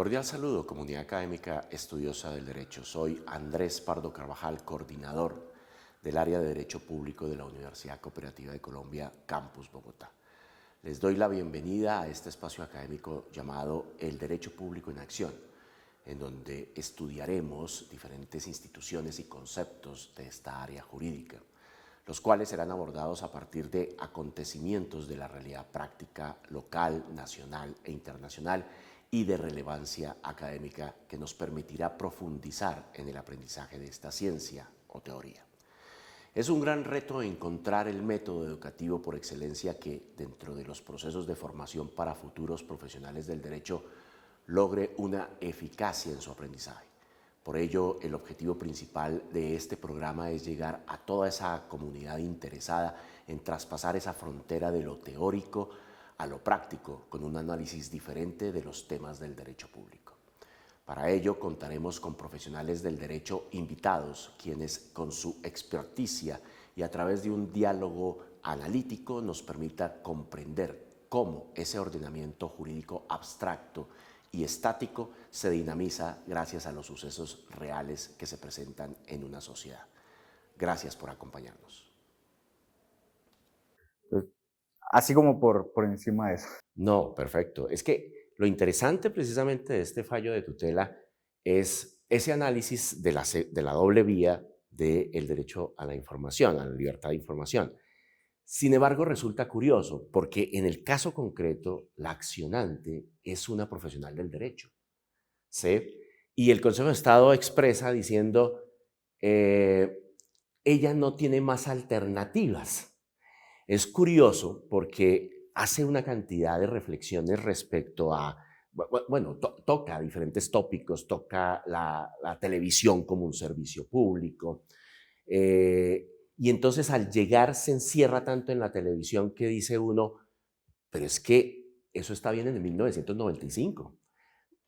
Cordial saludo, comunidad académica estudiosa del derecho. Soy Andrés Pardo Carvajal, coordinador del área de Derecho Público de la Universidad Cooperativa de Colombia, Campus Bogotá. Les doy la bienvenida a este espacio académico llamado El Derecho Público en Acción, en donde estudiaremos diferentes instituciones y conceptos de esta área jurídica, los cuales serán abordados a partir de acontecimientos de la realidad práctica local, nacional e internacional y de relevancia académica que nos permitirá profundizar en el aprendizaje de esta ciencia o teoría. Es un gran reto encontrar el método educativo por excelencia que, dentro de los procesos de formación para futuros profesionales del derecho, logre una eficacia en su aprendizaje. Por ello, el objetivo principal de este programa es llegar a toda esa comunidad interesada en traspasar esa frontera de lo teórico a lo práctico, con un análisis diferente de los temas del derecho público. Para ello, contaremos con profesionales del derecho invitados, quienes con su experticia y a través de un diálogo analítico nos permita comprender cómo ese ordenamiento jurídico abstracto y estático se dinamiza gracias a los sucesos reales que se presentan en una sociedad. Gracias por acompañarnos. Así como por encima de eso. No, perfecto. Es que lo interesante precisamente de este fallo de tutela es ese análisis de la doble vía del derecho a la información, a la libertad de información. Sin embargo, resulta curioso porque en el caso concreto, la accionante es una profesional del derecho, ¿sí? Y el Consejo de Estado expresa diciendo, ella no tiene más alternativas. Es curioso porque hace una cantidad de reflexiones respecto a, bueno, toca diferentes tópicos, toca la televisión como un servicio público, y entonces al llegar se encierra tanto en la televisión que dice uno, pero es que eso está bien en el 1995,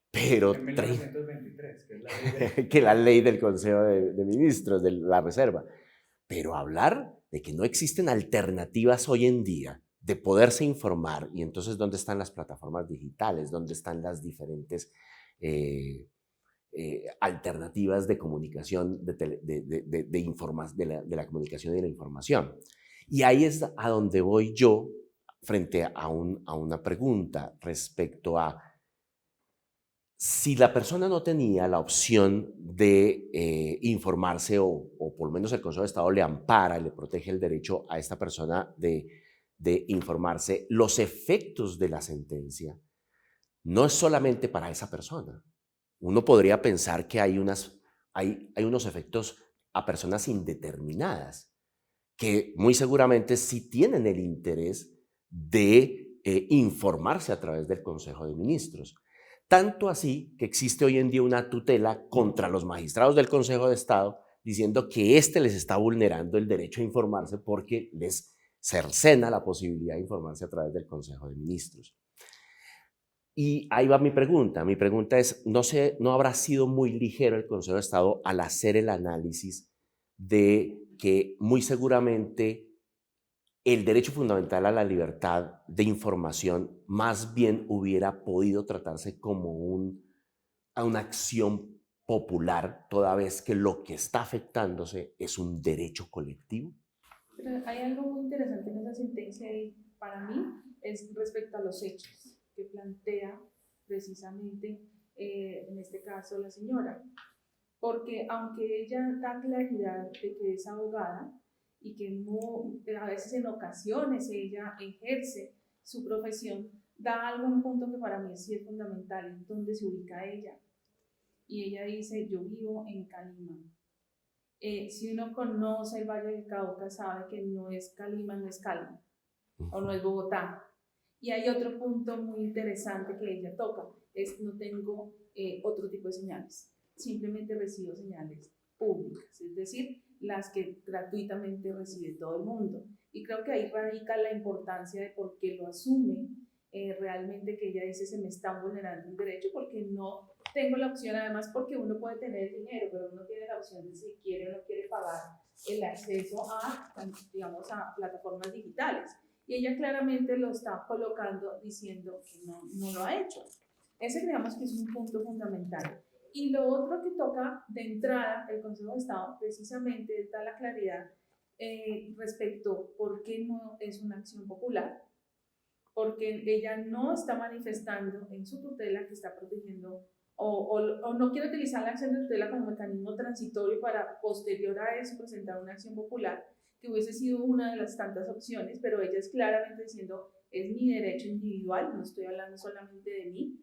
pero En 1923, que es la ley que la ley del Consejo de Ministros, de la Reserva. Pero hablar de que no existen alternativas hoy en día de poderse informar, y entonces ¿dónde están las plataformas digitales? ¿Dónde están las diferentes alternativas de comunicación, de la comunicación y de la información? Y ahí es a donde voy yo frente a una pregunta respecto a si la persona no tenía la opción de informarse o por lo menos el Consejo de Estado le ampara y le protege el derecho a esta persona de informarse, los efectos de la sentencia no es solamente para esa persona. Uno podría pensar que hay unos efectos a personas indeterminadas que muy seguramente sí tienen el interés de informarse a través del Consejo de Ministros. Tanto así que existe hoy en día una tutela contra los magistrados del Consejo de Estado diciendo que éste les está vulnerando el derecho a informarse porque les cercena la posibilidad de informarse a través del Consejo de Ministros. Y ahí va mi pregunta. Mi pregunta es, ¿no habrá sido muy ligero el Consejo de Estado al hacer el análisis de que muy seguramente el derecho fundamental a la libertad de información más bien hubiera podido tratarse como a una acción popular, toda vez que lo que está afectándose es un derecho colectivo? Pero hay algo muy interesante en esa sentencia y para mí es respecto a los hechos que plantea precisamente en este caso la señora. Porque aunque ella da claridad de que es abogada y que a veces en ocasiones ella ejerce su profesión, da algún punto que para mí sí es fundamental, donde se ubica ella. Y ella dice, yo vivo en Calima. Si uno conoce el Valle del Cauca, sabe que no es Calima, no es Cali, o no es Bogotá. Y hay otro punto muy interesante que ella toca, es no tengo otro tipo de señales, simplemente recibo señales públicas, es decir, las que gratuitamente recibe todo el mundo. Y creo que ahí radica la importancia de por qué lo asume realmente, que ella dice se me está vulnerando un derecho porque no tengo la opción, además porque uno puede tener dinero, pero uno tiene la opción de si quiere o no quiere pagar el acceso a, digamos, a plataformas digitales. Y ella claramente lo está colocando diciendo que no lo ha hecho. Ese creemos que es un punto fundamental. Y lo otro que toca de entrada el Consejo de Estado precisamente da la claridad respecto por qué no es una acción popular, porque ella no está manifestando en su tutela que está protegiendo o no quiere utilizar la acción de tutela como mecanismo transitorio para posterior a eso presentar una acción popular, que hubiese sido una de las tantas opciones, pero ella es claramente diciendo, es mi derecho individual, no estoy hablando solamente de mí,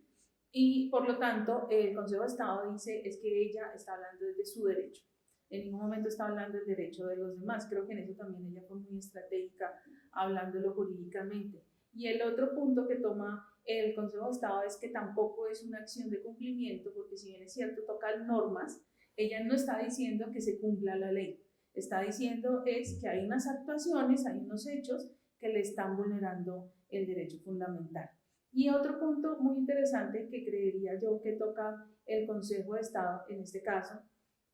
y por lo tanto el Consejo de Estado dice es que ella está hablando desde su derecho, en ningún momento está hablando del derecho de los demás. Creo que en eso también ella fue muy estratégica hablándolo jurídicamente. Y el otro punto que toma el Consejo de Estado es que tampoco es una acción de cumplimiento, porque si bien es cierto, toca normas, ella no está diciendo que se cumpla la ley. Está diciendo es que hay unas actuaciones, hay unos hechos que le están vulnerando el derecho fundamental. Y otro punto muy interesante que creería yo que toca el Consejo de Estado en este caso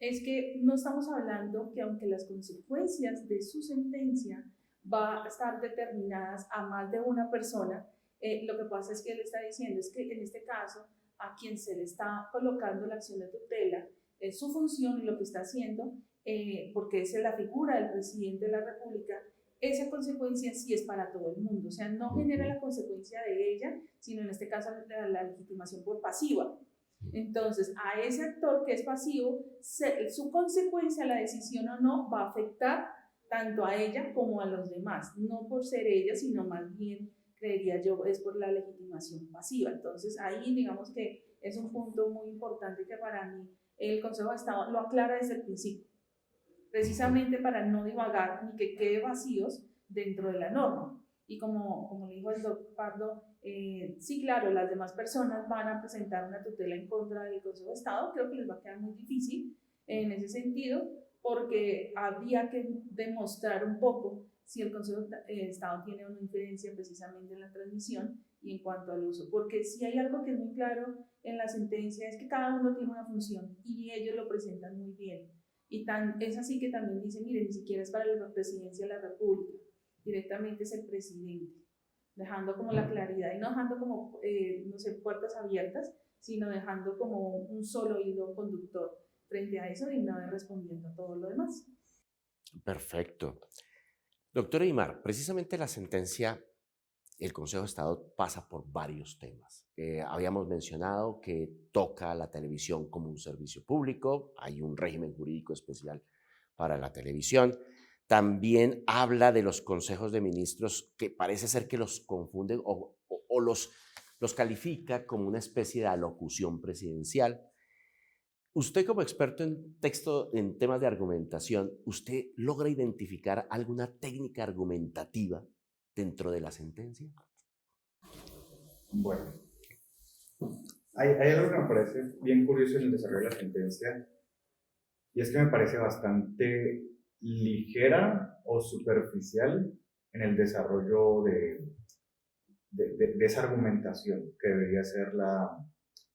es que no estamos hablando que aunque las consecuencias de su sentencia va a estar determinadas a más de una persona, lo que pasa es que él está diciendo es que en este caso a quien se le está colocando la acción de tutela es su función y lo que está haciendo, porque es la figura del presidente de la República, esa consecuencia sí es para todo el mundo, o sea, no genera la consecuencia de ella, sino en este caso la legitimación por pasiva. Entonces, a ese actor que es pasivo, su consecuencia, la decisión o no, va a afectar tanto a ella como a los demás, no por ser ella, sino más bien, creería yo, es por la legitimación pasiva. Entonces, ahí digamos que es un punto muy importante que para mí el Consejo de Estado lo aclara desde el principio, precisamente para no divagar ni que quede vacíos dentro de la norma. Y como le dijo el doctor Pardo, sí, claro, las demás personas van a presentar una tutela en contra del Consejo de Estado, creo que les va a quedar muy difícil en ese sentido, porque habría que demostrar un poco si el Consejo de Estado tiene una inferencia precisamente en la transmisión y en cuanto al uso, porque si hay algo que es muy claro en la sentencia es que cada uno tiene una función y ellos lo presentan muy bien. Y es así que también dice, mire, ni siquiera es para la presidencia de la República, directamente es el presidente, dejando como la claridad y no dejando como, no sé, puertas abiertas, sino dejando como un solo hilo conductor frente a eso y una vez respondiendo a todo lo demás. Perfecto. Doctora Imar, precisamente la sentencia, el Consejo de Estado pasa por varios temas. Habíamos mencionado que toca la televisión como un servicio público, hay un régimen jurídico especial para la televisión. También habla de los consejos de ministros que parece ser que los confunden o los califica como una especie de alocución presidencial. Usted como experto en texto, en temas de argumentación, ¿usted logra identificar alguna técnica argumentativa dentro de la sentencia? Bueno, hay algo que me parece bien curioso en el desarrollo de la sentencia, y es que me parece bastante ligera o superficial en el desarrollo de esa argumentación que debería ser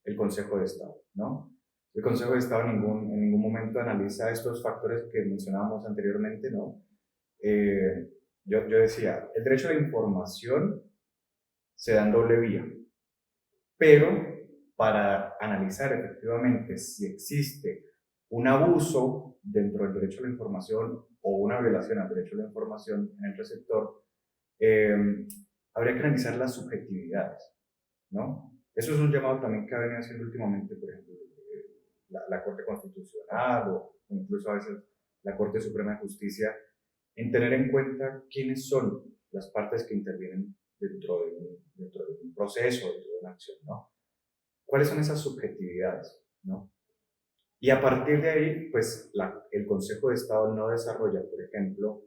el Consejo de Estado, ¿no? El Consejo de Estado en ningún momento analiza estos factores que mencionábamos anteriormente, ¿no? Yo decía, el derecho a la información se da en doble vía, pero para analizar efectivamente si existe un abuso dentro del derecho a la información o una violación al derecho a la información en el receptor, habría que analizar las subjetividades, ¿no? Eso es un llamado también que ha venido haciendo últimamente, por ejemplo, la Corte Constitucional o incluso a veces la Corte Suprema de Justicia, en tener en cuenta quiénes son las partes que intervienen dentro de un proceso, dentro de una acción, ¿no? ¿Cuáles son esas subjetividades, ¿no? Y a partir de ahí, pues el Consejo de Estado no desarrolla, por ejemplo,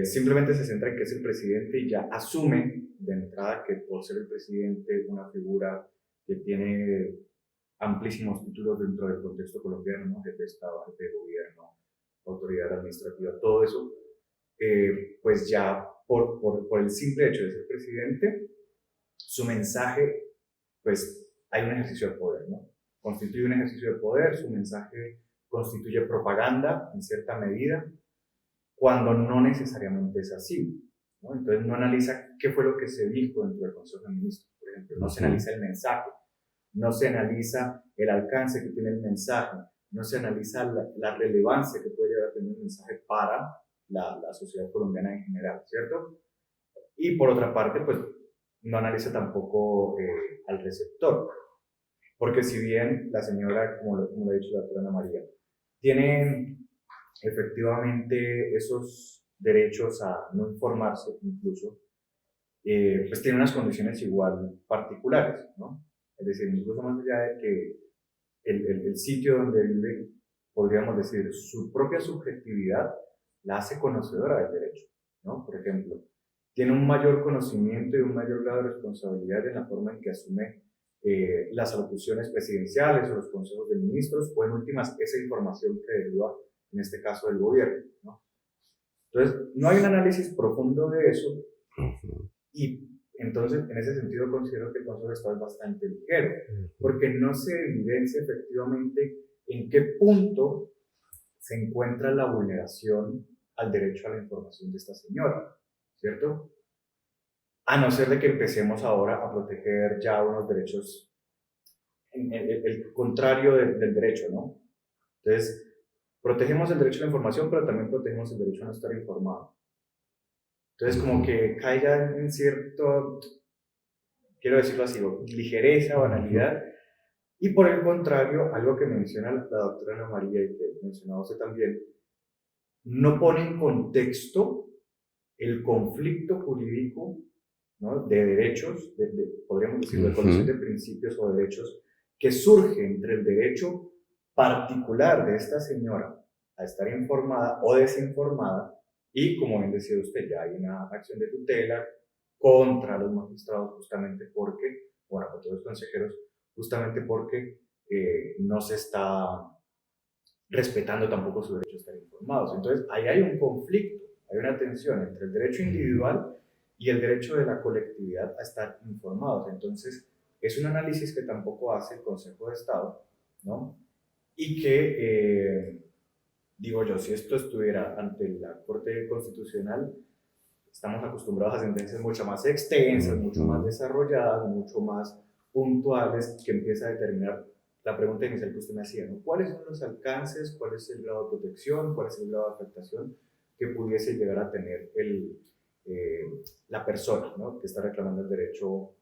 simplemente se centra en que es el presidente y ya asume de entrada que por ser el presidente una figura que tiene amplísimos títulos dentro del contexto colombiano, ¿no? Jefe de Estado, jefe de gobierno, autoridad administrativa, todo eso, pues ya por el simple hecho de ser presidente, su mensaje, pues hay un ejercicio de poder, ¿no? Constituye un ejercicio de poder, su mensaje constituye propaganda en cierta medida, cuando no necesariamente es así, ¿no? Entonces no analiza qué fue lo que se dijo dentro del Consejo de Ministros, por ejemplo, no se analiza el mensaje, no se analiza el alcance que tiene el mensaje, no se analiza la relevancia que puede llegar a tener el mensaje para la sociedad colombiana en general, ¿cierto? Y por otra parte, pues no analiza tampoco al receptor, porque si bien la señora, como lo ha dicho la doctora Ana María, tiene efectivamente esos derechos a no informarse incluso, pues tiene unas condiciones igual particulares, ¿no? Es decir, incluso más allá de que el sitio donde vive, podríamos decir, su propia subjetividad la hace conocedora del derecho, ¿no? Por ejemplo, tiene un mayor conocimiento y un mayor grado de responsabilidad en la forma en que asume las alocuciones presidenciales o los consejos de ministros, o en últimas, esa información que deriva, en este caso, del gobierno, ¿no? Entonces, no hay un análisis profundo de eso, y entonces, en ese sentido, considero que el Consejo de Estado es bastante ligero, porque no se evidencia efectivamente en qué punto se encuentra la vulneración al derecho a la información de esta señora, ¿cierto? A no ser de que empecemos ahora a proteger ya unos derechos, el contrario del derecho, ¿no? Entonces, protegemos el derecho a la información, pero también protegemos el derecho a no estar informado. Entonces, como que caiga en cierto, quiero decirlo así, ligereza, banalidad, y por el contrario, algo que menciona la doctora Ana María y que mencionaba usted también, no pone en contexto el conflicto jurídico, ¿no?, de derechos, podríamos decir, de colación de principios o derechos, que surge entre el derecho particular de esta señora a estar informada o desinformada, y como bien decía usted, ya hay una acción de tutela contra los magistrados justamente porque, bueno, contra los consejeros, justamente porque no se está respetando tampoco su derecho a estar informados. Entonces, ahí hay un conflicto, hay una tensión entre el derecho individual y el derecho de la colectividad a estar informados. Entonces, es un análisis que tampoco hace el Consejo de Estado, ¿no? Y que, digo yo, si esto estuviera ante la Corte Constitucional, estamos acostumbrados a sentencias mucho más extensas, mucho más desarrolladas, mucho más puntuales, que empieza a determinar la pregunta inicial que usted me hacía, ¿no? ¿Cuáles son los alcances? ¿Cuál es el grado de protección? ¿Cuál es el grado de afectación que pudiese llegar a tener la persona, ¿no?, que está reclamando el derecho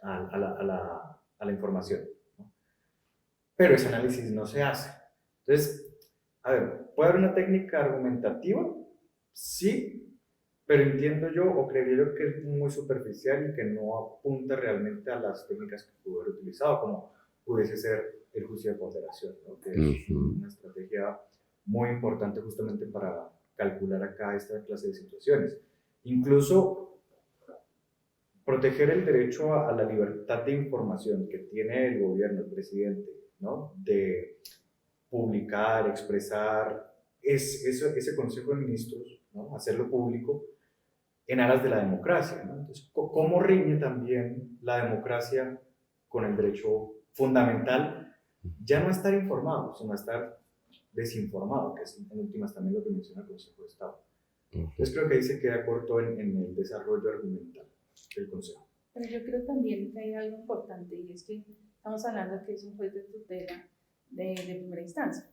a la información, ¿no? Pero ese análisis no se hace. Entonces, a ver, ¿puede haber una técnica argumentativa? Sí, pero entiendo yo, o creería yo, que es muy superficial y que no apunta realmente a las técnicas que pudo haber utilizado, como pudiese ser el juicio de ponderación, ¿no?, que es una estrategia muy importante justamente para calcular acá esta clase de situaciones. Incluso proteger el derecho a la libertad de información que tiene el gobierno, el presidente, ¿no?, de publicar, expresar ese Consejo de Ministros, ¿no?, hacerlo público en aras de la democracia, ¿no? Entonces, ¿cómo riñe también la democracia con el derecho fundamental, ya no a estar informado, sino a estar desinformado, que es en últimas también lo que menciona el Consejo de Estado? Entonces creo que ahí se queda corto en el desarrollo argumental del Consejo. Pero yo creo también que hay algo importante, y es que estamos hablando que es un juez de tutela de primera instancia.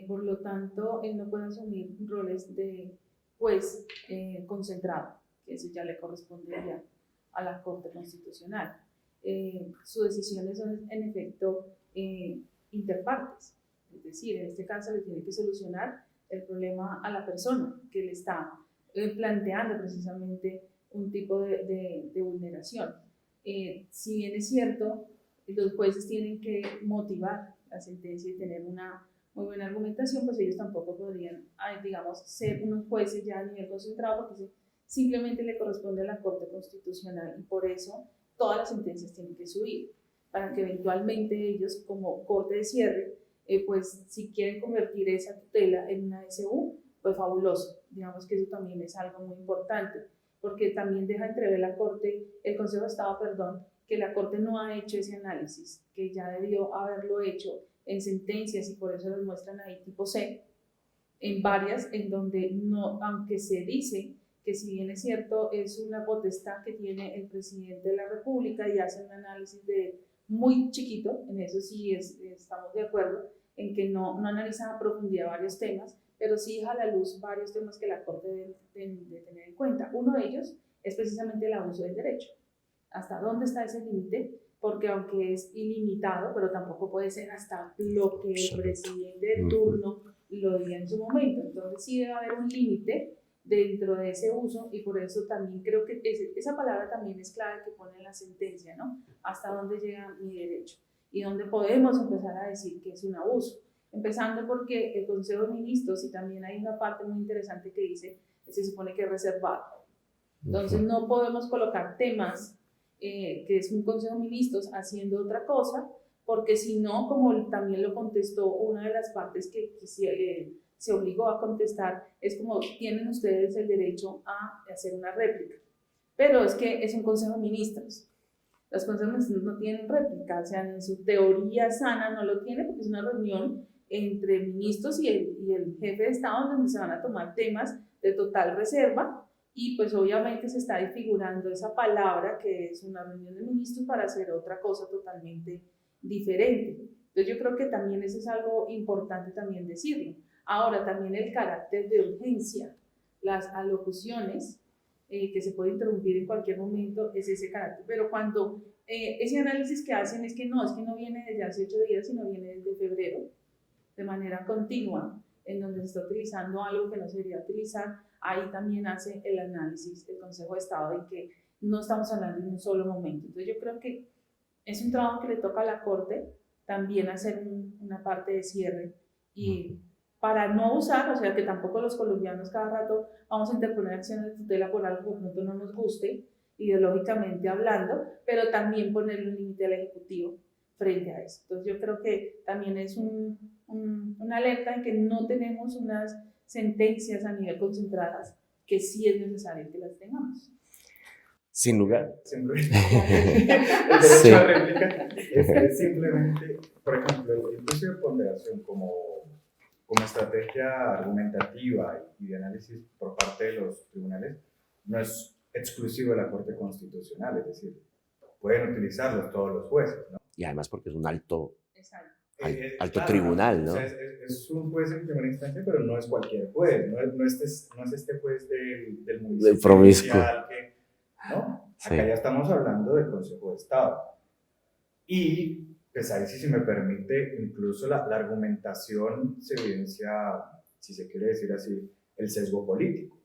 Por lo tanto, él no puede asumir roles de juez concentrado, que eso ya le correspondería a la Corte Constitucional. Sus decisiones son, en efecto, interpartes, es decir, en este caso le tiene que solucionar el problema a la persona que le está planteando precisamente un tipo de vulneración. Si bien es cierto, los jueces tienen que motivar la sentencia y tener una muy buena argumentación, pues ellos tampoco podrían, digamos, ser unos jueces ya a nivel concentrado, porque simplemente le corresponde a la Corte Constitucional, y por eso todas las sentencias tienen que subir, para que eventualmente ellos, como corte de cierre, pues si quieren convertir esa tutela en una SU, pues fabuloso. Digamos que eso también es algo muy importante, porque también deja entrever la Corte, el Consejo de Estado, perdón, que la Corte no ha hecho ese análisis, que ya debió haberlo hecho en sentencias, y por eso los muestran ahí tipo C, en varias, en donde no, aunque se dice que si bien es cierto, es una potestad que tiene el presidente de la República y hace un análisis de muy chiquito, en eso sí estamos de acuerdo, en que no analiza a profundidad varios temas, pero sí deja a la luz varios temas que la Corte debe de tener en cuenta. Uno de ellos es precisamente el abuso del derecho. ¿Hasta dónde está ese límite? Porque aunque es ilimitado, pero tampoco puede ser hasta lo que el presidente de turno lo diga en su momento. Entonces sí debe haber un límite dentro de ese uso, y por eso también creo que esa palabra también es clave que pone en la sentencia, ¿no? Hasta dónde llega mi derecho y dónde podemos empezar a decir que es un abuso. Empezando porque el Consejo de Ministros, y también hay una parte muy interesante que dice que se supone que es reservado. Entonces no podemos colocar temas que es un Consejo de Ministros haciendo otra cosa, porque si no, como también lo contestó una de las partes que se obligó a contestar, es como tienen ustedes el derecho a hacer una réplica. Pero es que es un Consejo de Ministros. Los consejos de ministros no tienen réplica, o sea, en su teoría sana no lo tiene, porque es una reunión entre ministros y el jefe de Estado donde se van a tomar temas de total reserva, y pues obviamente se está desfigurando esa palabra que es una reunión de ministros para hacer otra cosa totalmente diferente. Entonces yo creo que también eso es algo importante también decirlo. Ahora también el carácter de urgencia, las alocuciones que se puede interrumpir en cualquier momento, es ese carácter. Pero cuando ese análisis que hacen es que no viene desde hace 8 días, sino viene desde febrero, de manera continua, en donde se está utilizando algo que no se debería utilizar, ahí también hace el análisis del Consejo de Estado en que no estamos hablando en un solo momento. Entonces yo creo que es un trabajo que le toca a la Corte también hacer una parte de cierre, y para no usar, o sea, que tampoco los colombianos cada rato vamos a interponer acciones de tutela por algo que de pronto no nos guste, ideológicamente hablando, pero también ponerle un límite al Ejecutivo frente a eso. Entonces yo creo que también es una alerta en que no tenemos unas sentencias a nivel concentradas, que sí es necesario que las tengamos. Sin lugar. Siempre. El derecho a réplica es simplemente, por ejemplo, el juicio de ponderación como estrategia argumentativa y de análisis por parte de los tribunales no es exclusivo de la Corte Constitucional, es decir, pueden utilizarlo todos los jueces, ¿no? Y además porque es un alto Claro, tribunal, ¿no? O sea, es un juez en primera instancia, pero no es cualquier juez, no es este juez del municipio promiscuo. ¿no? Sí. Acá ya estamos hablando del Consejo de Estado. Y pues ahí sí, si me permite, incluso la argumentación se evidencia, si se quiere decir así, el sesgo político.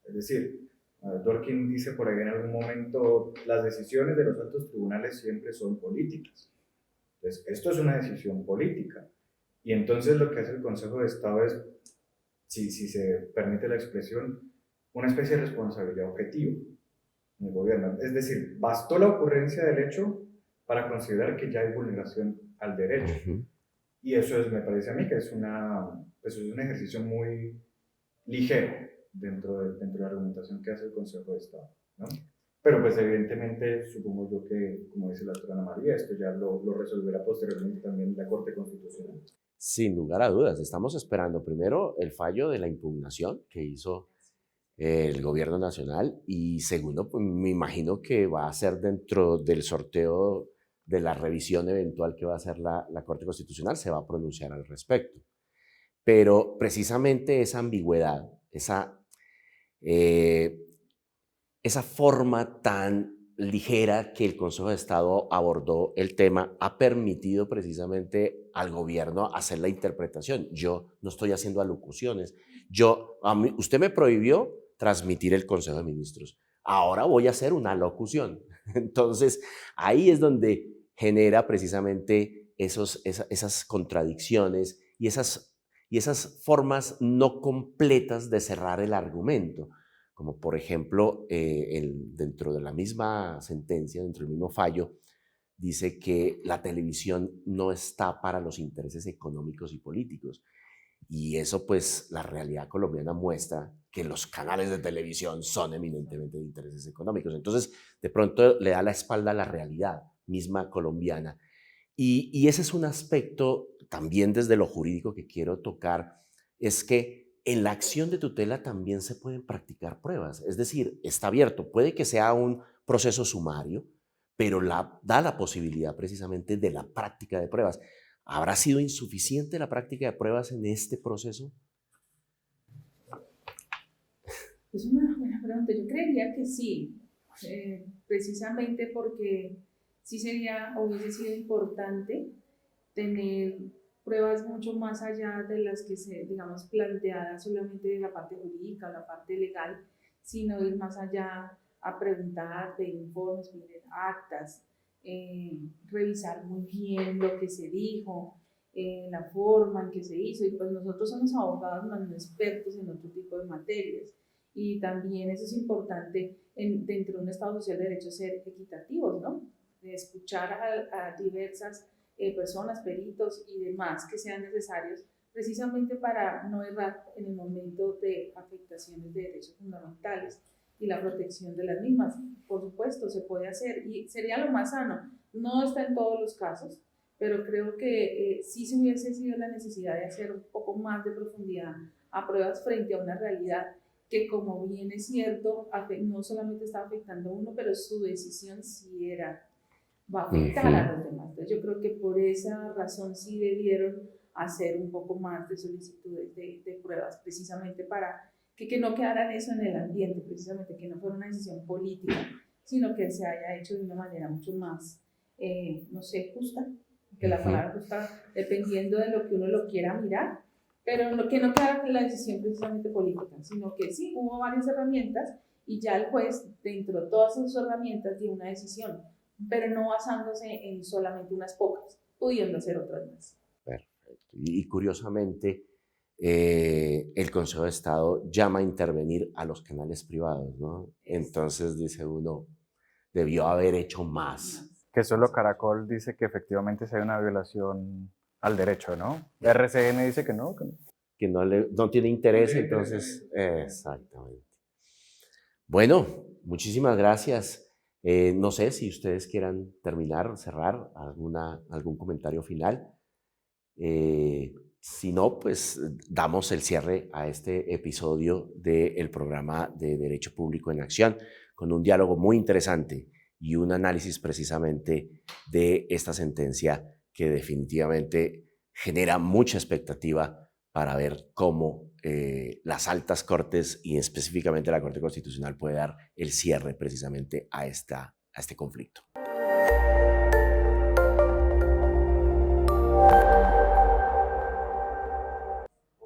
Es decir, Dworkin dice por ahí en algún momento, las decisiones de los altos tribunales siempre son políticas. Entonces, esto es una decisión política. Y entonces lo que hace el Consejo de Estado es, si se permite la expresión, una especie de responsabilidad objetiva en el gobierno. Es decir, bastó la ocurrencia del hecho para considerar que ya hay vulneración al derecho. Y eso me parece a mí que es un ejercicio muy ligero dentro de la argumentación que hace el Consejo de Estado, ¿no? Pero pues evidentemente supongo yo que, como dice la doctora Ana María, esto ya lo resolverá posteriormente también la Corte Constitucional. Sin lugar a dudas, estamos esperando primero el fallo de la impugnación que hizo el gobierno nacional, y segundo, pues me imagino que va a ser dentro del sorteo de la revisión eventual que va a hacer la Corte Constitucional, se va a pronunciar al respecto. Pero precisamente esa ambigüedad, esa forma tan ligera que el Consejo de Estado abordó el tema ha permitido precisamente al gobierno hacer la interpretación. Yo no estoy haciendo alocuciones. Usted me prohibió transmitir el Consejo de Ministros. Ahora voy a hacer una alocución. Entonces, ahí es donde genera precisamente esas contradicciones y esas formas no completas de cerrar el argumento. Como por ejemplo, dentro de la misma sentencia, dentro del mismo fallo, dice que la televisión no está para los intereses económicos y políticos. Y eso, pues, la realidad colombiana muestra que los canales de televisión son eminentemente de intereses económicos. Entonces, de pronto le da la espalda a la realidad misma colombiana. Y ese es un aspecto también desde lo jurídico que quiero tocar, es que en la acción de tutela también se pueden practicar pruebas. Es decir, está abierto. Puede que sea un proceso sumario, pero da la posibilidad precisamente de la práctica de pruebas. ¿Habrá sido insuficiente la práctica de pruebas en este proceso? Es una buena pregunta. Yo creería que sí, precisamente porque sí hubiese sido importante tener pruebas mucho más allá de las que digamos, planteadas solamente de la parte jurídica o la parte legal, sino ir más allá a preguntar, pedir informes, pedir actas, revisar muy bien lo que se dijo, la forma en que se hizo, y pues nosotros somos abogados más no expertos en otro tipo de materias, y también eso es importante dentro de un Estado social de derecho ser equitativos, ¿no? De escuchar a diversas personas, peritos y demás que sean necesarios precisamente para no errar en el momento de afectaciones de derechos fundamentales y la protección de las mismas. Por supuesto, se puede hacer y sería lo más sano. No está en todos los casos, pero creo que sí se hubiese sido la necesidad de hacer un poco más de profundidad a pruebas frente a una realidad que, como bien es cierto, no solamente estaba afectando a uno, pero su decisión sí va a afectar a los demás. Entonces yo creo que por esa razón sí debieron hacer un poco más de solicitudes de pruebas, precisamente para que no quedaran eso en el ambiente, precisamente que no fuera una decisión política, sino que se haya hecho de una manera mucho más, no sé, justa, que la palabra justa, dependiendo de lo que uno lo quiera mirar, pero que no quedara la decisión precisamente política, sino que sí, hubo varias herramientas y ya el juez, dentro de todas esas herramientas, dio una decisión, pero no basándose en solamente unas pocas, pudiendo ser otras más. Perfecto. Y curiosamente, el Consejo de Estado llama a intervenir a los canales privados, ¿no? Entonces dice uno, debió haber hecho más. Que solo Caracol dice que efectivamente se hay una violación al derecho, ¿no? RCN dice que no. Que no tiene interés, entonces, exactamente. Bueno, muchísimas gracias. No sé si ustedes quieran terminar, cerrar algún comentario final. Si no, pues damos el cierre a este episodio del programa de Derecho Público en Acción, con un diálogo muy interesante y un análisis precisamente de esta sentencia que definitivamente genera mucha expectativa para ver cómo las altas cortes y específicamente la Corte Constitucional puede dar el cierre precisamente a este conflicto.